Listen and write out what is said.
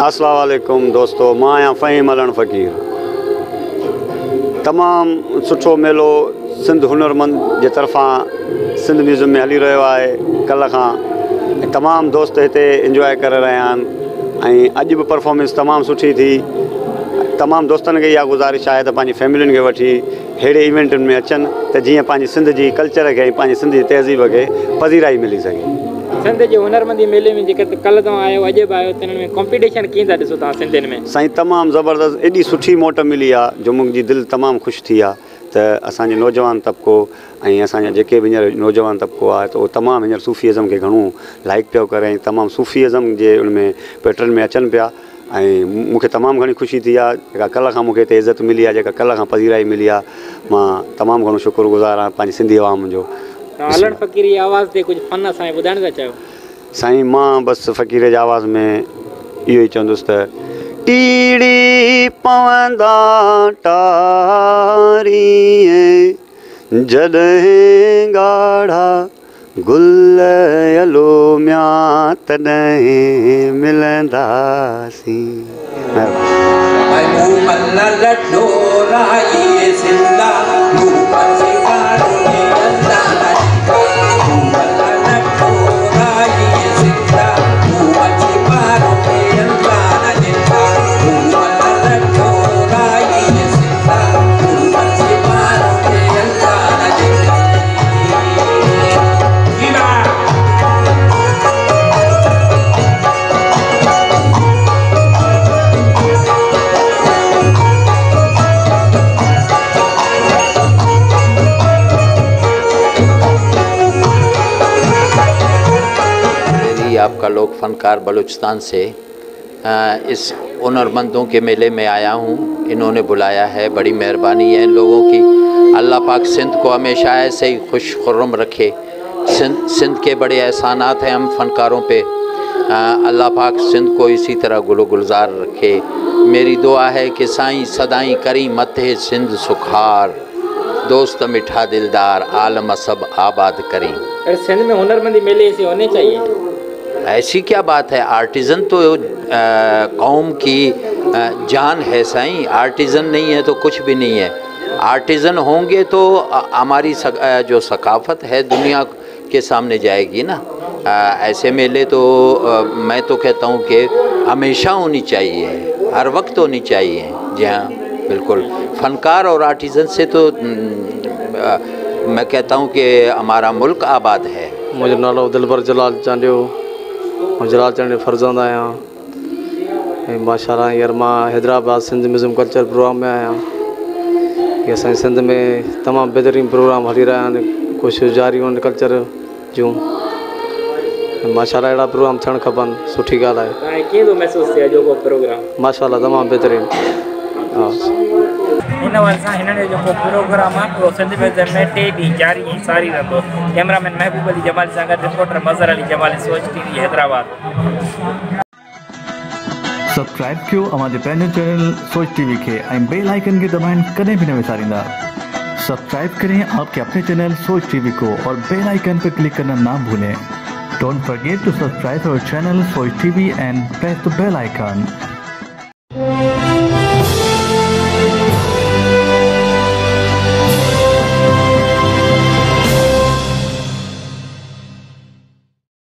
अस्सलाम वालेकुम दोस्तों, मां आहियां फ़हीम अलण फ़कीर। तमामु सुठो मेलो सिंध हुनरमंद जे तरफ़ां सिंध म्यूज़ियम में हली रहियो आहे। कल्ह खां तमामु दोस्त हिते इंजॉय करे रहिया आहिनि ऐं अॼु बि परफॉर्मेंस तमामु सुठी थी। तमामु दोस्तनि खे इहा गुज़ारिश आहे त पंहिंजी फैमिलियुनि खे वठी अहिड़े इवेंटुनि में अचनि त जीअं पंहिंजी सिंध जी कल्चर खे ऐं पंहिंजी सिंध जी तहज़ीब खे पज़ीराई मिली सघे। सिंध जे हुनरमंदी मेले में जेके कल्ह तव्हां आयो अॼु बि आयो त हिन में कॉम्पिटिशन कीअं था ॾिसो तव्हां सिंधियुनि में? साईं तमामु ज़बरदस्त, एॾी सुठी मोट मिली आहे जो मुंहिंजी दिलि तमामु ख़ुशि थी आहे त असांजे नौजवान तबिको ऐं असांजा जेके बि हींअर नौजवान तबिको आहे त उहो तमामु हींअर सूफ़ीज़म खे घणो लाइक पियो करे ऐं तमामु सूफ़ीज़म जे उन में पैटर्न में अचनि पिया ऐं मूंखे तमामु घणी ख़ुशी थी आहे। जेका कल्ह खां मूंखे हिते इज़त मिली आहे, जेका कल्ह खां पज़ीराई मिली आहे, मां तमामु घणो शुक्रगुज़ार आहियां पंहिंजी सिंधी आवाम जो। अलण फ़कीर जी आवाज़ ते कुझु फन असांखे ॿुधाइण था चाहियो? साईं मां बसि फ़कीर जी आवाज़ में इहो ई चवंदुसि त टीड़ी पवंदा टारीअ जॾहिं ॻाढ़ा गुल यलोमिया तॾहिं मिलंदासीं। भाई आपका लोक फनकार बलूचिस्तान से इस हुनरमंदों के मेले में आया हूँ। इन्होंने बुलाया है, बड़ी मेहरबानी है इन लोगों की। अल्लाह पाक सिंध को हमेशा ऐसे ही खुश खुर्रम रखे। सिंध के बड़े एहसानात हैं हम फनकारों पे। अल्लाह पाक सिंध को इसी तरह गुलो गुलजार रखे। मेरी दुआ है कि साईं सदाई करी मथे सिंध सुखार, दोस्त मिठा दिलदार आलम सब आबाद करें। अरे सिंध में हुनरमंदी मेले ऐसे होने चाहिए। ऐसी क्या बात है, आर्टिज़न तो कौम की जान है साईं। आर्टिज़न नहीं है तो कुछ भी नहीं है। आर्टिज़न होंगे तो हमारी जो सकाफ़त है दुनिया के सामने जाएगी ना। ऐसे मेले तो मैं तो कहता हूँ कि हमेशा होनी चाहिए, हर वक्त होनी चाहिए। जी हाँ बिल्कुल। फ़नकार और आर्टिज़न से तो मैं कहता हूँ कि हमारा मुल्क आबाद है। मुझे नालो दिलबर जलाल चांडियो, जलाल चांडियो फर्जंद आया। माशाल्लाह यार मां Hyderabad Sindh museum culture programme में आया। ये असांजे सिंध में तमामु बहितरीन प्रोग्राम हली रहा आहिनि, कोशिशि जारी आहिनि कल्चर जूं। माशाल्लाह अहिड़ा प्रोग्राम थियणु खपनि, सुठी ॻाल्हि आहे। कीअं थो महसूसु थिए जो प्रोग्राम? माशाल्लाह तमामु बहितरीन। हा इन वजह सां हिन जो प्रोग्राम आहे उहो सिंध म्यूज़ियम में 3 ॾींहं जारी ऐं सारी रहंदो। कैमरामैन महबूब अली जमाल सां गॾु रिपोर्टर मज़हर अली जमाल, सोच टीवी हैदराबाद। सब्सक्राइब कयो हमारे पैनल चैनल सोच टीवी के बेल आइकन के दबाएं, कदें भी न विसारिंदा। सब्सक्राइब करें आपके अपने चैनल सोच टीवी को और बेल आइकन पर क्लिक करना ना भूलें। Don't forget to subscribe our channel Soch TV and press the bell icon.